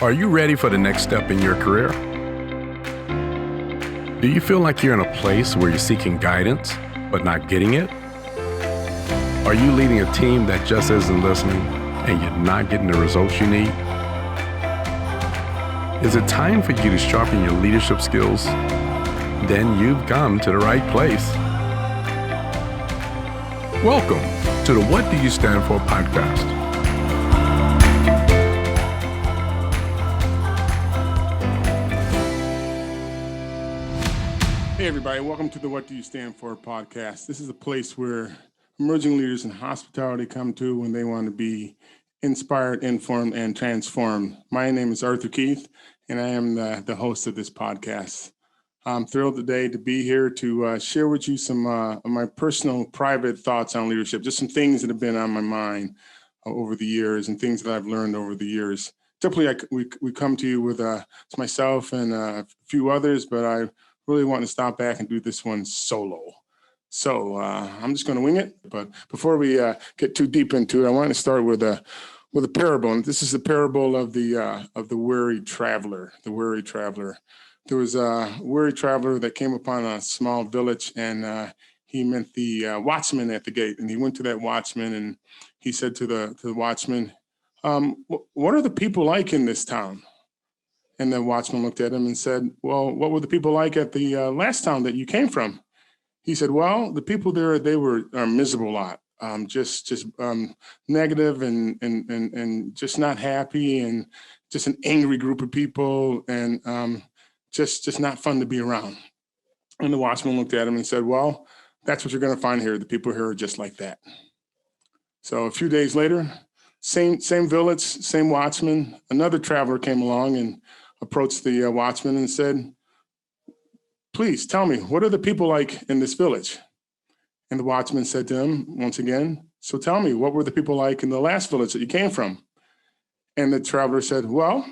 Are you ready for the next step in your career? Do you feel like you're in a place where you're seeking guidance, but not getting it? Are you leading a team that just isn't listening and you're not getting the results you need? Is it time for you to sharpen your leadership skills? Then you've come to the right place. Welcome to the What Do You Stand For podcast. Hey everybody, welcome to the What Do You Stand For podcast. This is a place where emerging leaders in hospitality come to when they want to be inspired, informed, and transformed. My name is Arthur Keith, and I am the host of this podcast. I'm thrilled today to be here to share with you some of my personal, private thoughts on leadership, just some things that have been on my mind over the years and things that I've learned over the years. Typically, we come to you with it's myself and a few others, but I really want to stop back and do this one solo. So I'm just going to wing it. But before we get too deep into it, I want to start with a parable. And this is the parable of the weary traveler. The weary traveler. There was a weary traveler that came upon a small village, and he met the watchman at the gate. And he went to that watchman, and he said to the watchman, "What are the people like in this town?" And the watchman looked at him and said, "Well, what were the people like at the last town that you came from?" He said, "Well, the people there, they were a miserable lot, just negative and just not happy, and just an angry group of people, and just not fun to be around." And the watchman looked at him and said, "Well, that's what you're going to find here. The people here are just like that." So a few days later, same village, same watchman, another traveler came along and approached the watchman and said, "Please tell me, what are the people like in this village?" And the watchman said to him once again, "So tell me, what were the people like in the last village that you came from?" And the traveler said, "Well,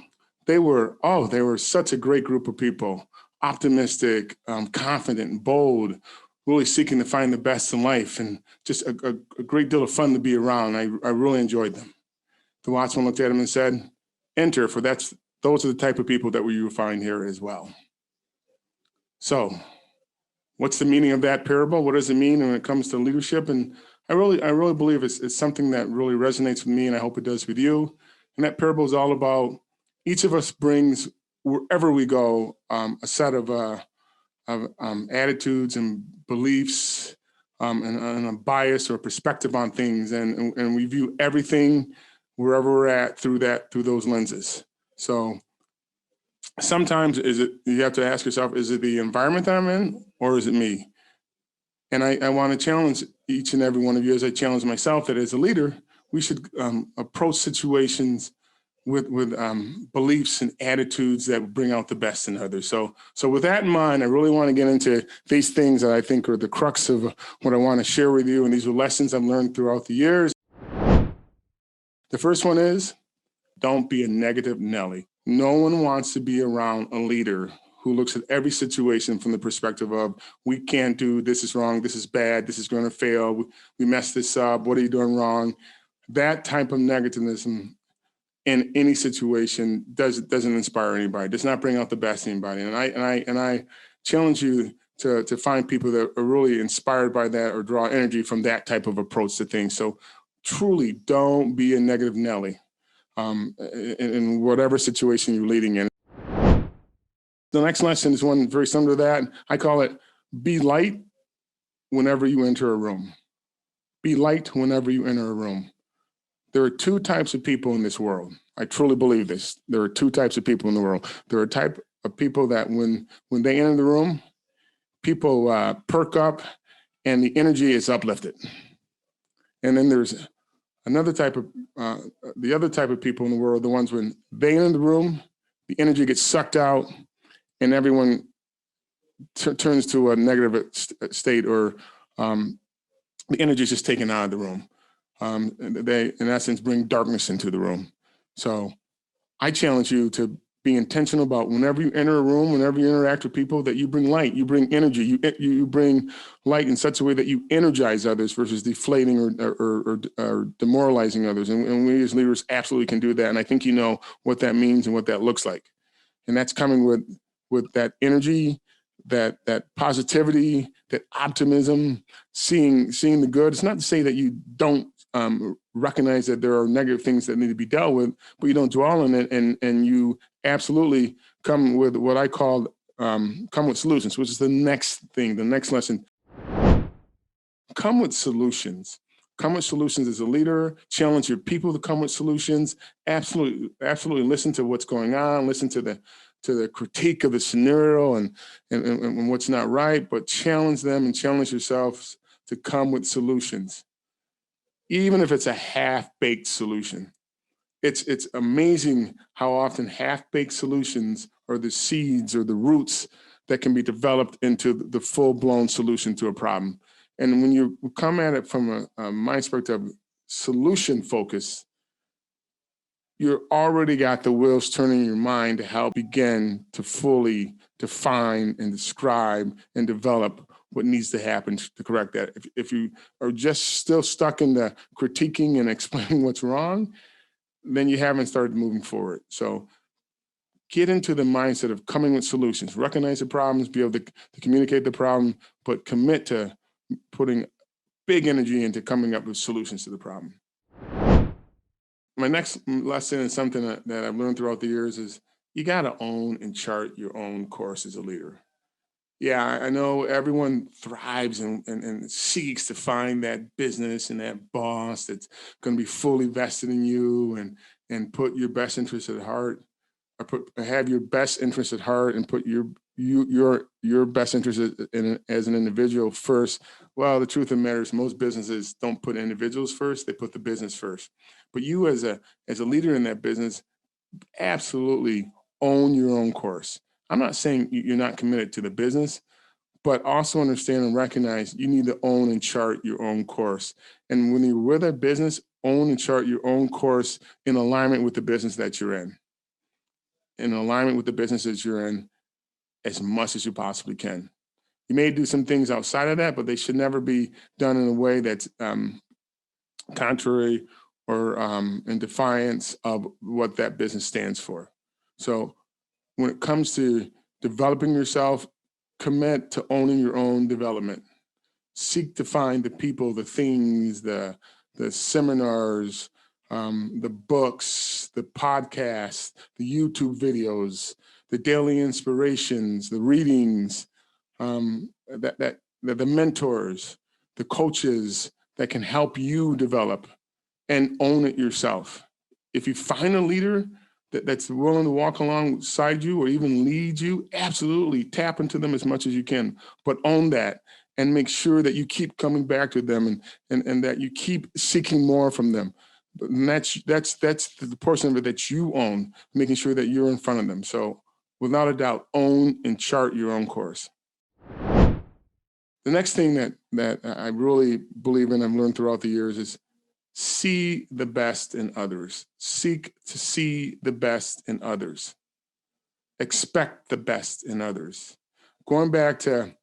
they were such a great group of people, optimistic, confident, bold, really seeking to find the best in life, and just a great deal of fun to be around. I really enjoyed them." The watchman looked at him and said, "Enter, for those are the type of people that you will find here as well." So what's the meaning of that parable? What does it mean when it comes to leadership? And I really believe it's something that really resonates with me, and I hope it does with you. And that parable is all about each of us brings, wherever we go, a set of attitudes and beliefs and a bias or perspective on things. And we view everything wherever we're at through those lenses. So sometimes you have to ask yourself, is it the environment that I'm in, or is it me? And I want to challenge each and every one of you, as I challenge myself, that as a leader, we should approach situations with beliefs and attitudes that bring out the best in others. So with that in mind, I really want to get into these things that I think are the crux of what I want to share with you. And these are lessons I've learned throughout the years. The first one is, don't be a negative Nellie. No one wants to be around a leader who looks at every situation from the perspective of, we can't do, this is wrong, this is bad, this is going to fail, we messed this up, what are you doing wrong? That type of negativism in any situation doesn't inspire anybody, does not bring out the best in anybody. And I challenge you to find people that are really inspired by that or draw energy from that type of approach to things. So truly don't be a negative Nellie in whatever situation you're leading in. The next lesson is one very similar to that. I call it, be light whenever you enter a room. Be light whenever you enter a room. There are two types of people in this world. I truly believe this. There are two types of people in the world. There are a type of people that when they enter the room, people perk up and the energy is uplifted. And then there's another type of, the other type of people in the world, the ones when they enter the room, the energy gets sucked out and everyone turns to a negative state, or the energy is just taken out of the room. They, in essence, bring darkness into the room. So I challenge you to Be intentional about whenever you enter a room, whenever you interact with people, that you bring light, you bring energy, you bring light in such a way that you energize others versus deflating or demoralizing others. And we as leaders absolutely can do that. And I think you know what that means and what that looks like. And that's coming with that energy, that positivity, that optimism, seeing the good. It's not to say that you don't recognize that there are negative things that need to be dealt with, but you don't dwell on it, and you absolutely come with what I call come with solutions, which is the next thing, the next lesson. Come with solutions. Come with solutions as a leader. Challenge your people to come with solutions. Absolutely listen to what's going on. Listen to the critique of the scenario and what's not right, but challenge them and challenge yourselves to come with solutions, even if it's a half-baked solution. It's amazing how often half-baked solutions are the seeds or the roots that can be developed into the full-blown solution to a problem. And when you come at it from a mind perspective, solution focus, you're already got the wheels turning in your mind to help begin to fully define and describe and develop what needs to happen to correct that. If you are just still stuck in the critiquing and explaining what's wrong, then you haven't started moving forward. So get into the mindset of coming with solutions, recognize the problems, be able to communicate the problem, but commit to putting big energy into coming up with solutions to the problem. My next lesson is something that I've learned throughout the years is you got to own and chart your own course as a leader. Yeah, I know everyone thrives and seeks to find that business and that boss that's going to be fully vested in you and put your best interests at heart, or have your best interests at heart and put your best interest as an individual first. Well, the truth of the matter is most businesses don't put individuals first; they put the business first. But you as a leader in that business, absolutely own your own course. I'm not saying you're not committed to the business, but also understand and recognize you need to own and chart your own course. And when you're with a business, own and chart your own course in alignment with the business that you're in alignment with the businesses you're in as much as you possibly can. You may do some things outside of that, but they should never be done in a way that's contrary or in defiance of what that business stands for. So when it comes to developing yourself, commit to owning your own development. Seek to find the people, the things, the seminars, the books, the podcasts, the YouTube videos, the daily inspirations, the readings, the mentors, the coaches that can help you develop and own it yourself. If you find a leader that's willing to walk alongside you or even lead you, absolutely tap into them as much as you can, but own that and make sure that you keep coming back to them and that you keep seeking more from them. And that's the portion of it that you own, making sure that you're in front of them. So without a doubt, own and chart your own course. The next thing that I really believe in, I've learned throughout the years, is see the best in others. Seek to see the best in others. Expect the best in others. Going back to,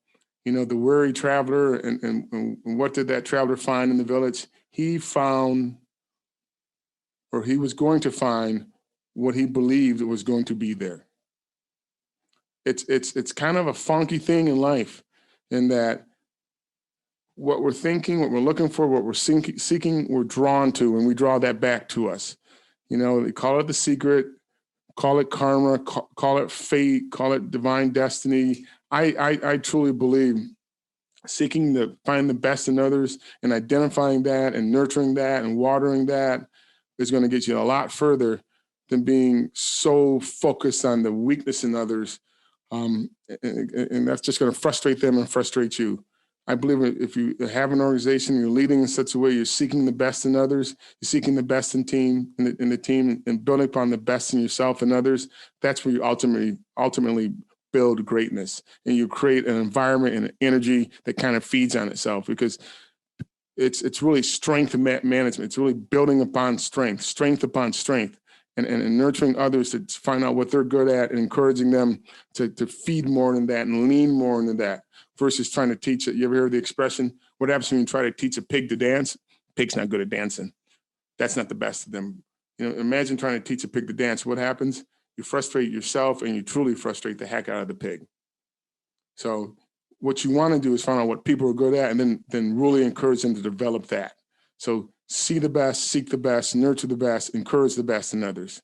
the weary traveler and what did that traveler find in the village? He found, or he was going to find, what he believed was going to be there. It's kind of a funky thing in life, in that what we're thinking, what we're looking for, what we're seeking, we're drawn to, and we draw that back to us. They call it the secret, call it karma, call it fate, call it divine destiny. I truly believe seeking to find the best in others and identifying that and nurturing that and watering that is going to get you a lot further than being so focused on the weakness in others. And that's just going to frustrate them and frustrate you. I believe if you have an organization, you're leading in such a way, you're seeking the best in others, you're seeking the best in the team, and building upon the best in yourself and others. That's where you ultimately build greatness, and you create an environment and an energy that kind of feeds on itself, because it's really strength management. It's really building upon strength upon strength. and nurturing others to find out what they're good at and encouraging them to feed more than that and lean more into that versus trying to teach it. You ever hear the expression, what happens when you try to teach a pig to dance? Pig's not good at dancing. That's not the best of them. Imagine trying to teach a pig to dance. What happens? You frustrate yourself and you truly frustrate the heck out of the pig. So what you want to do is find out what people are good at and then really encourage them to develop that. So see the best, seek the best, nurture the best, encourage the best in others.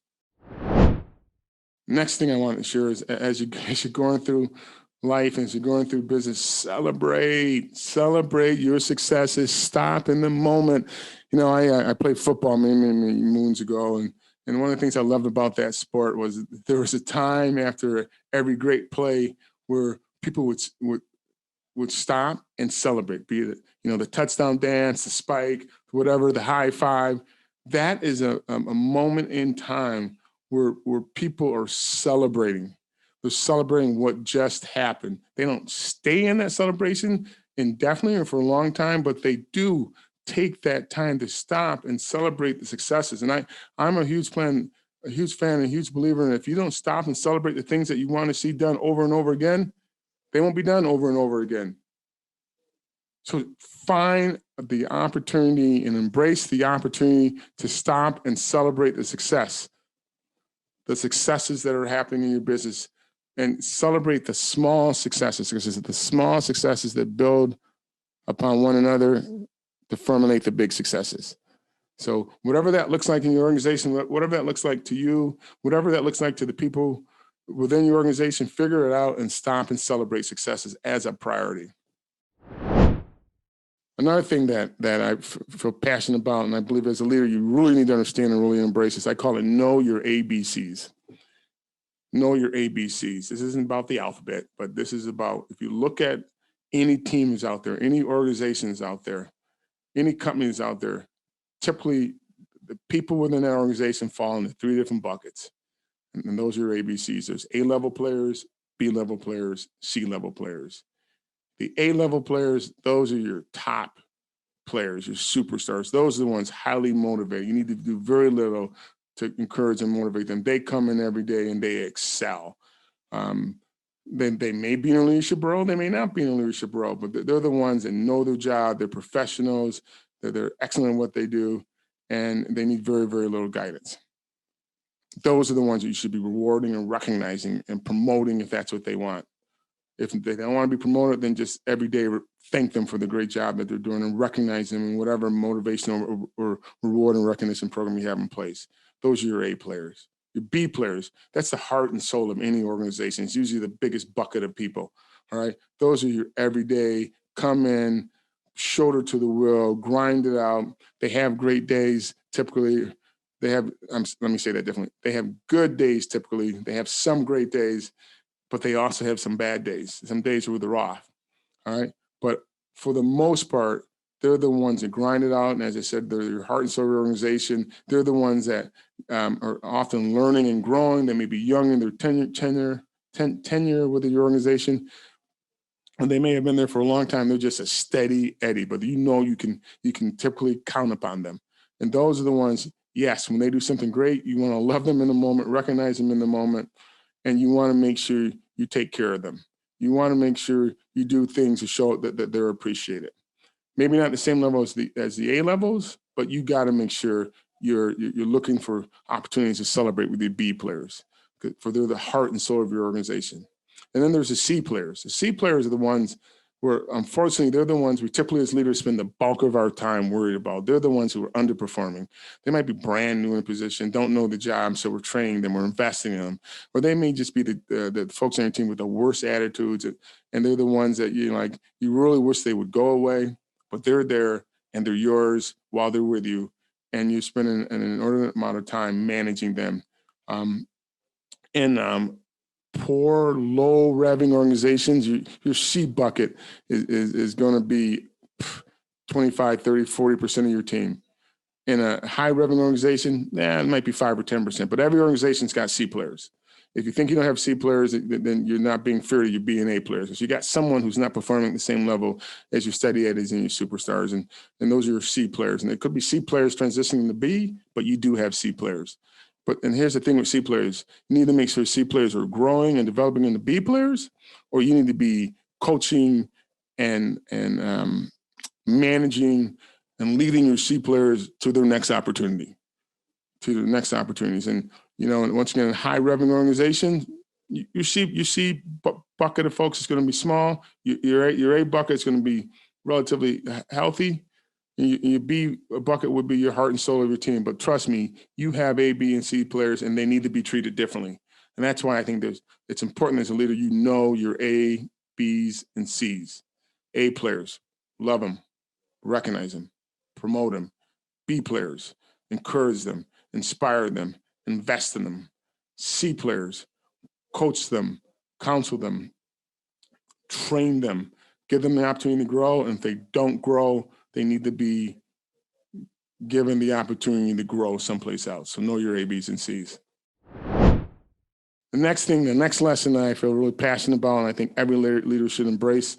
Next thing I want to share is as you're going through life, as you're going through business, celebrate your successes. Stop in the moment. I played football many moons ago, and one of the things I loved about that sport was there was a time after every great play where people would stop and celebrate, be it the touchdown dance, the spike, whatever, the high five. That is a moment in time where people are celebrating. They're celebrating what just happened. They don't stay in that celebration indefinitely or for a long time, but they do take that time to stop and celebrate the successes. And I'm a huge fan, a huge believer in if you don't stop and celebrate the things that you want to see done over and over again, they won't be done over and over again. So find the opportunity and embrace the opportunity to stop and celebrate the successes that are happening in your business, and celebrate the small successes, because it's the small successes that build upon one another to formulate the big successes. So whatever that looks like in your organization, whatever that looks like to you, whatever that looks like to the people within your organization, figure it out and stop and celebrate successes as a priority. Another thing that I feel passionate about, and I believe as a leader, you really need to understand and really embrace this. I call it know your ABCs. Know your ABCs. This isn't about the alphabet, but this is about, if you look at any teams out there, any organizations out there, any companies out there, typically the people within that organization fall into 3 different buckets. And those are your ABCs. There's A-level players, B-level players, C-level players. The A-level players, those are your top players, your superstars. Those are the ones highly motivated. You need to do very little to encourage and motivate them. They come in every day and they excel. They may be in a leadership role, they may not be in a leadership role, but they're the ones that know their job, they're professionals, they're excellent at what they do, and they need very, very little guidance. Those are the ones that you should be rewarding and recognizing and promoting if that's what they want. If they don't want to be promoted, then just every day thank them for the great job that they're doing and recognize them in whatever motivational or reward and recognition program you have in place. Those are your A players. Your B players, that's the heart and soul of any organization. It's usually the biggest bucket of people, all right? Those are your everyday, come in, shoulder to the wheel, grind it out. They have great days, typically. Let me say that differently. They have good days, typically. They have some great days, but they also have some bad days, some days where they're off, all right? But for the most part, they're the ones that grind it out. And as I said, they're your heart and soul organization. They're the ones that are often learning and growing. They may be young in their tenure with your organization, and they may have been there for a long time. They're just a steady Eddie, but you can typically count upon them. And those are the ones, yes, when they do something great, you want to love them in the moment, recognize them in the moment, and you want to make sure you take care of them. You want to make sure you do things to show that they're appreciated. Maybe not the same level as the A levels, but you got to make sure you're looking for opportunities to celebrate with your B players, for they're the heart and soul of your organization. And then there's the C players. The C players are the ones where, unfortunately, they're the ones we typically as leaders spend the bulk of our time worried about. They're the ones who are underperforming. They might be brand new in a position, don't know the job, so we're training them, we're investing in them. Or they may just be the folks on your team with the worst attitudes, and they're the ones that you really wish they would go away, but they're there and they're yours while they're with you, and you're spending an inordinate amount of time managing them. Poor, low revving organizations, your C bucket is going to be 25, 30, 40% of your team. In a high revving organization, it might be 5 or 10%, but every organization's got C players. If you think you don't have C players, then you're not being fair to your B and A players. So you got someone who's not performing at the same level as your steady Eddies and your superstars, and those are your C players. And it could be C players transitioning to B, but you do have C players. And here's the thing with C players, you need to make sure C players are growing and developing into B players, or you need to be coaching and managing and leading your C players to their next opportunity, And, once again, in high revenue organizations, you see bucket of folks is going to be small. Your A bucket is going to be relatively healthy. And your B bucket would be your heart and soul of your team. But trust me, you have A, B, and C players, and they need to be treated differently. And that's why I think it's important as a leader, your A, Bs, and Cs. A players, love them, recognize them, promote them. B players, encourage them, inspire them, invest in them. C players, coach them, counsel them, train them, give them the opportunity to grow. And if they don't grow, they need to be given the opportunity to grow someplace else. So know your A, Bs, and Cs. The next lesson that I feel really passionate about, and I think every leader should embrace,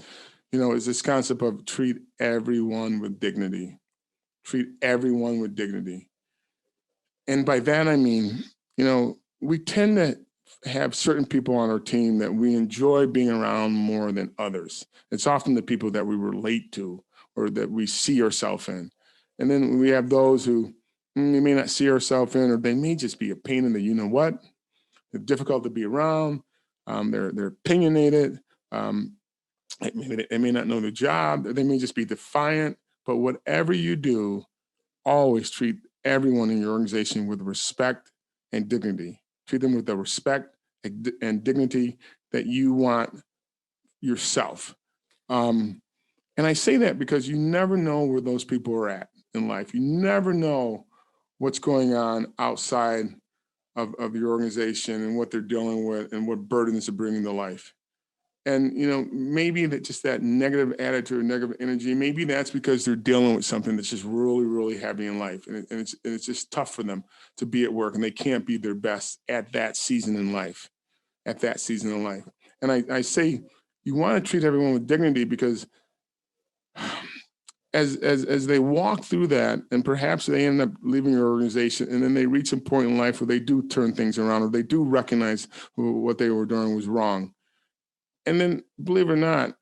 is this concept of treat everyone with dignity. Treat everyone with dignity. And by that, I mean, we tend to have certain people on our team that we enjoy being around more than others. It's often the people that we relate to or that we see ourselves in. And then we have those who we may not see ourselves in, or they may just be a pain in the you-know-what. They're difficult to be around. They're opinionated. They may not know the job. They may just be defiant. But whatever you do, always treat everyone in your organization with respect and dignity. Treat them with the respect and dignity that you want yourself. And I say that because you never know where those people are at in life. You never know what's going on outside of your organization and what they're dealing with and what burdens they're bringing to life. And, maybe that negative attitude, negative energy, maybe that's because they're dealing with something that's just really, really heavy in life. And it's just tough for them to be at work, and they can't be their best at that season in life, And I say you want to treat everyone with dignity because as they walk through that, and perhaps they end up leaving your organization, and then they reach a point in life where they do turn things around, or they do recognize what they were doing was wrong. And then, believe it or not,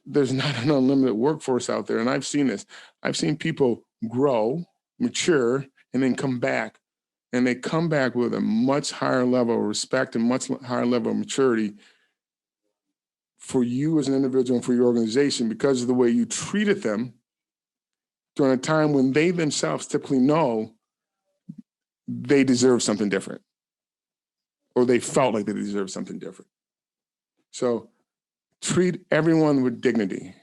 there's not an unlimited workforce out there. And I've seen this. I've seen people grow, mature, and then come back. And they come back with a much higher level of respect and much higher level of maturity for you as an individual and for your organization because of the way you treated them during a time when they themselves typically know they deserve something different, or they felt like they deserved something different. So treat everyone with dignity.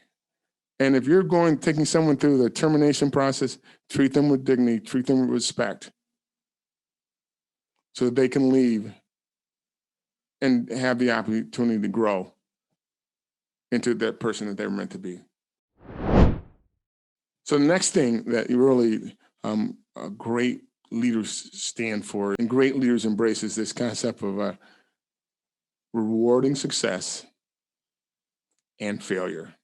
And if you're taking someone through the termination process, treat them with dignity, treat them with respect so that they can leave and have the opportunity to grow into that person that they're meant to be. So the next thing that you really great leaders stand for and great leaders embrace is this concept of rewarding success and failure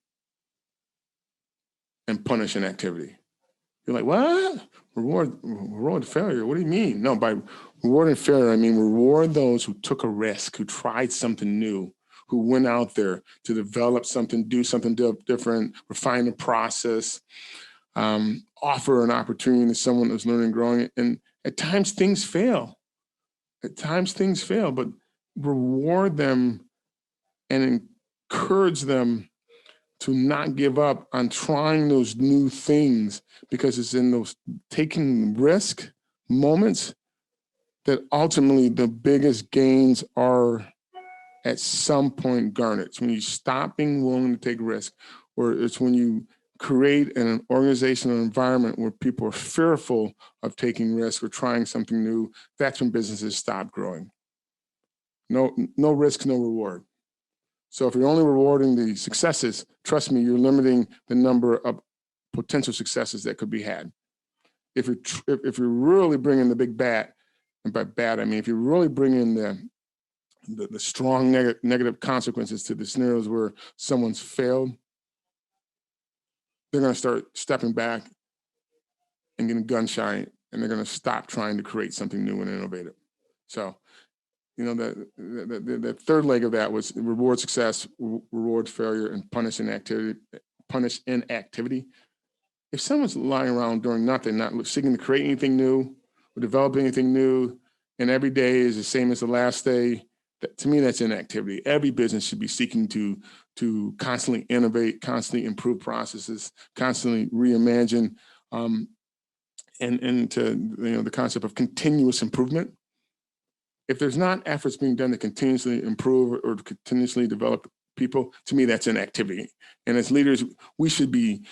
and punishing activity. You're like, what? Reward failure? What do you mean? No, by rewarding failure, I mean reward those who took a risk, who tried something new, who went out there to develop something, do something different, refine the process, offer an opportunity to someone who's learning and growing. And at times things fail. But reward them and encourage them to not give up on trying those new things, because it's in those taking risk moments that ultimately the biggest gains are at some point garnered. It's when you stop being willing to take risk, or it's when you create an organizational environment where people are fearful of taking risks or trying something new. That's when businesses stop growing. No risk, no reward. So if you're only rewarding the successes, trust me, you're limiting the number of potential successes that could be had. If you're really bringing the big bat, and by bat I mean if you're really bringing the strong negative consequences to the scenarios where someone's failed, they're going to start stepping back and getting gun shy, and they're going to stop trying to create something new and innovative. So, the third leg of that was reward success, reward failure, and punish inactivity. If someone's lying around doing nothing, not seeking to create anything new or develop anything new, and every day is the same as the last day, to me, that's inactivity. Every business should be seeking to constantly innovate, constantly improve processes, constantly reimagine, and to the concept of continuous improvement. If there's not efforts being done to continuously improve or to continuously develop people, to me, that's inactivity. And as leaders, we should be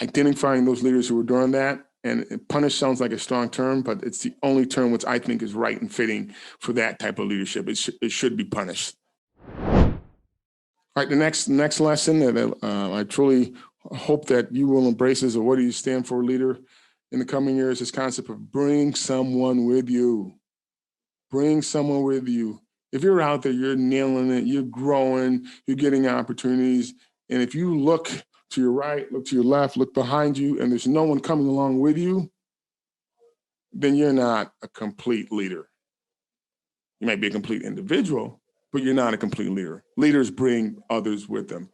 identifying those leaders who are doing that. And punish sounds like a strong term, but it's the only term which I think is right and fitting for that type of leadership. It should be punished. All right, the next lesson that I truly hope that you will embrace is, what do you stand for, leader, in the coming years, this concept of bring someone with you. Bring someone with you. If you're out there, you're nailing it, you're growing, you're getting opportunities. And if you look to your right, look to your left, look behind you, and there's no one coming along with you, then you're not a complete leader. You might be a complete individual, but you're not a complete leader. Leaders bring others with them.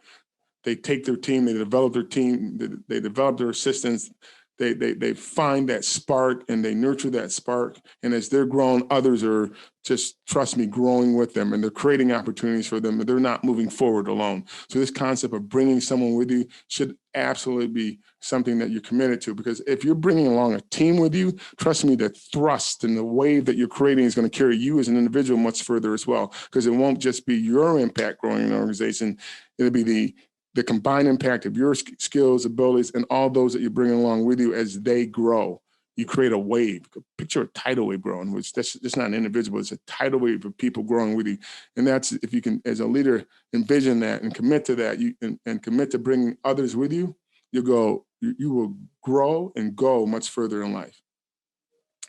They take their team, they develop their team, they develop their assistants, they find that spark and they nurture that spark. And as they're growing, others are just, trust me, growing with them, and they're creating opportunities for them, but they're not moving forward alone. So this concept of bringing someone with you should absolutely be something that you're committed to, because if you're bringing along a team with you, trust me, the thrust and the wave that you're creating is going to carry you as an individual much further as well, because it won't just be your impact growing an organization. It'll be the combined impact of your skills, abilities, and all those that you're bringing along with you as they grow. You create a wave. Picture a tidal wave growing, which that's not an individual, it's a tidal wave of people growing with you. And that's, if you can, as a leader, envision that and commit to that, and commit to bringing others with you, you will grow and go much further in life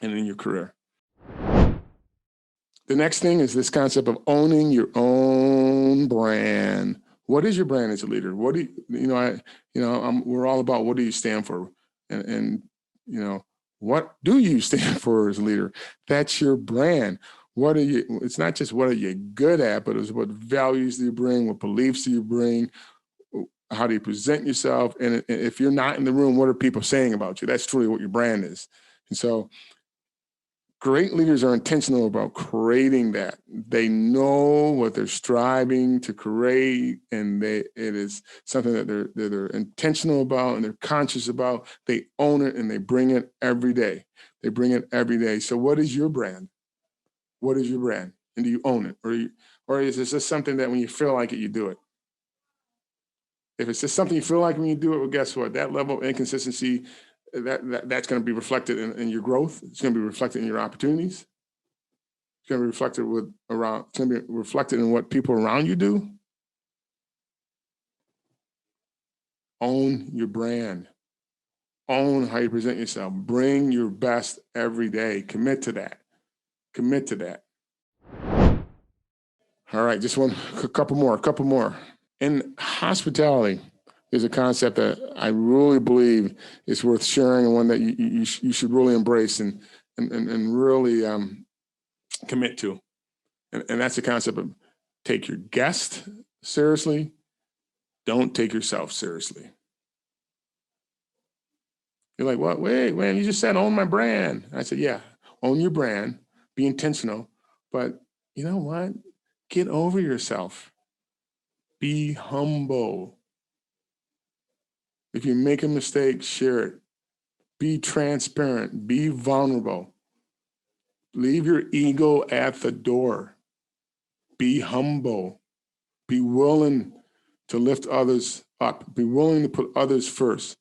and in your career. The next thing is this concept of owning your own brand. What is your brand as a leader? What do we're all about, what do you stand for? And what do you stand for as a leader? That's your brand. It's not just what are you good at, but it's what values do you bring, what beliefs do you bring, how do you present yourself? And if you're not in the room, what are people saying about you? That's truly what your brand is. And so great leaders are intentional about creating that. They know what they're striving to create, and it is something that they're intentional about and they're conscious about. They own it and they bring it every day. They bring it every day. So what is your brand? What is your brand? And do you own it? Or is this just something that when you feel like it, you do it? If it's just something you feel like when you do it, well, guess what? That level of inconsistency, that's going to be reflected in your growth. It's going to be reflected in your opportunities. It's going to be reflected it's going to be reflected in what people around you do. Own your brand. Own how you present yourself. Bring your best every day. Commit to that. Commit to that. All right, just a couple more. In hospitality, there's a concept that I really believe is worth sharing, and one that you should really embrace and really commit to. And that's the concept of take your guest seriously, don't take yourself seriously. You're like, what? Wait, man, you just said own my brand. I said, yeah, own your brand, be intentional, but you know what? Get over yourself. Be humble. If you make a mistake, share it. Be transparent. Be vulnerable. Leave your ego at the door. Be humble. Be willing to lift others up. Be willing to put others first.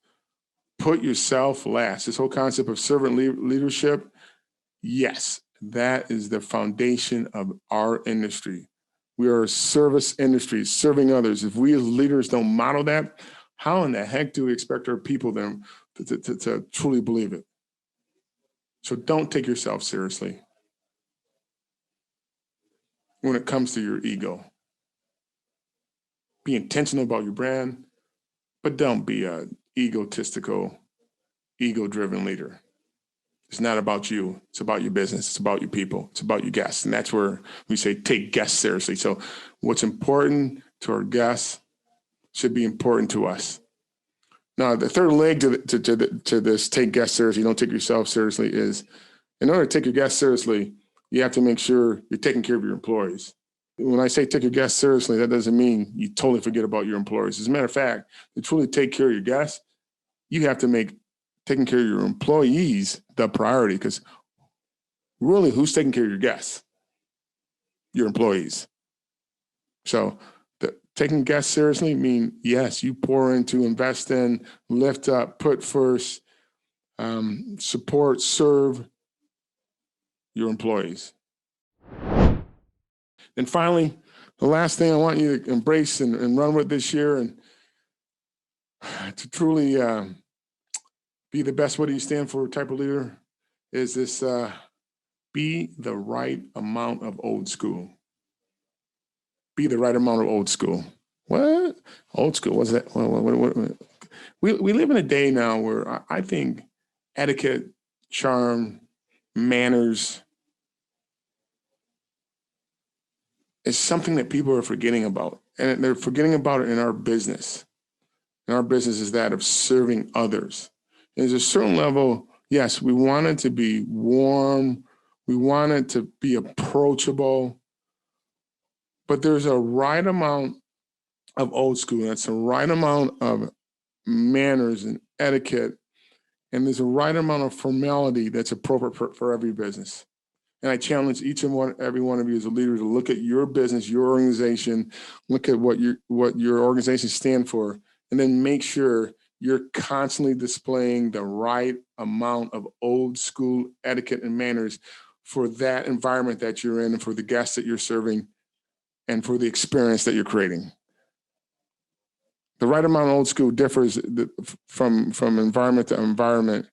Put yourself last. This whole concept of servant leadership, yes, that is the foundation of our industry. We are a service industry, serving others. If we as leaders don't model that, how in the heck do we expect our people then to truly believe it? So don't take yourself seriously when it comes to your ego. Be intentional about your brand, but don't be an egotistical, ego-driven leader. It's not about you. It's about your business. It's about your people. It's about your guests. And that's where we say take guests seriously. So what's important to our guests should be important to us. Now, the third leg to this take guests seriously, don't take yourself seriously, is in order to take your guests seriously, you have to make sure you're taking care of your employees. When I say take your guests seriously, that doesn't mean you totally forget about your employees. As a matter of fact, to truly take care of your guests, you have to make taking care of your employees the priority, because really, who's taking care of your guests? Your employees. So taking guests seriously mean, yes, you pour into, invest in, lift up, put first, support, serve your employees. And finally, the last thing I want you to embrace and run with this year, and to truly be the best, what do you stand for type of leader, is this be the right amount of old school. Be the right amount of old school. What? Old school, what's that? What? We live in a day now where I think etiquette, charm, manners is something that people are forgetting about. And they're forgetting about it in our business. And our business is that of serving others. There's a certain level, yes, we want it to be warm. We want it to be approachable. But there's a right amount of old school. That's a right amount of manners and etiquette. And there's a right amount of formality that's appropriate for every business. And I challenge each and every one of you as a leader to look at your business, your organization, look at what your organization stand for, and then make sure you're constantly displaying the right amount of old school etiquette and manners for that environment that you're in, and for the guests that you're serving, and for the experience that you're creating. The right amount of old school differs from environment to environment.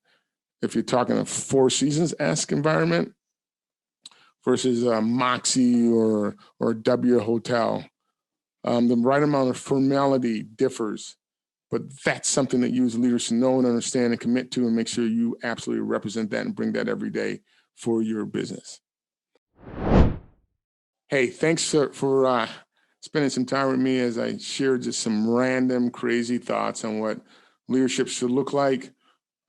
If you're talking a Four Seasons-esque environment versus a Moxie or a W Hotel, the right amount of formality differs. But that's something that you as leaders should know and understand and commit to, and make sure you absolutely represent that and bring that every day for your business. Hey, thanks for spending some time with me as I shared just some random crazy thoughts on what leadership should look like.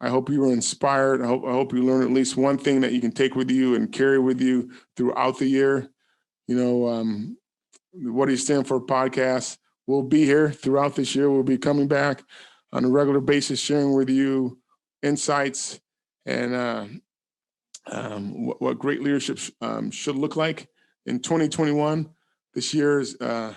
I hope you were inspired. I hope you learned at least one thing that you can take with you and carry with you throughout the year. What do you stand for podcast? We'll be here throughout this year. We'll be coming back on a regular basis, sharing with you insights and what great leadership should look like in 2021. This year is we're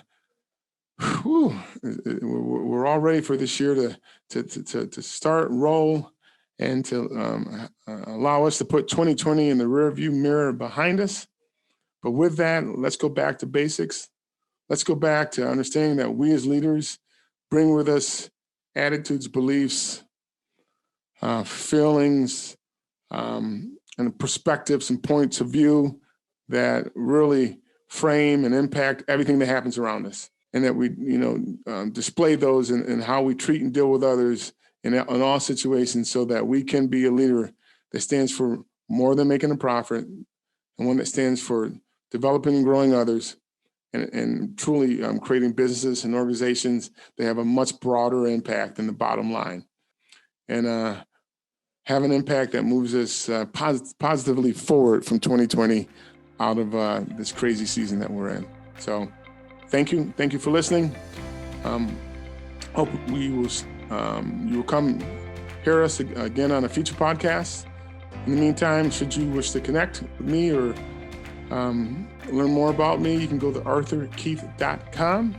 all ready for this year to start, roll, and to allow us to put 2020 in the rearview mirror behind us. But with that, let's go back to basics. Let's go back to understanding that we as leaders bring with us attitudes, beliefs, feelings, and perspectives and points of view that really frame and impact everything that happens around us. And that we, display those in how we treat and deal with others in all situations, so that we can be a leader that stands for more than making a profit, and one that stands for developing and growing others, and truly creating businesses and organizations that have a much broader impact than the bottom line, and have an impact that moves us positively forward from 2020 out of this crazy season that we're in. So thank you for listening. Hope you will come hear us again on a future podcast. In the meantime, should you wish to connect with me or learn more about me, you can go to arthurkeith.com.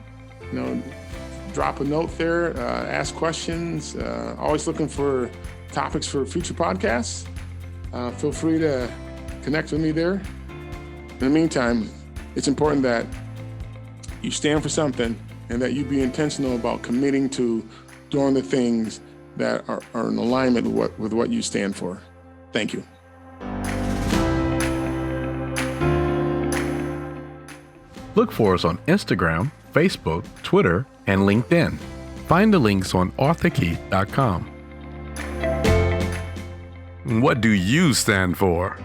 Drop a note there, ask questions. Always looking for topics for future podcasts. Feel free to connect with me there. In the meantime, it's important that you stand for something and that you be intentional about committing to doing the things that are in alignment with what you stand for. Thank you. Look for us on Instagram, Facebook, Twitter, and LinkedIn. Find the links on arthurkeith.com. What do you stand for?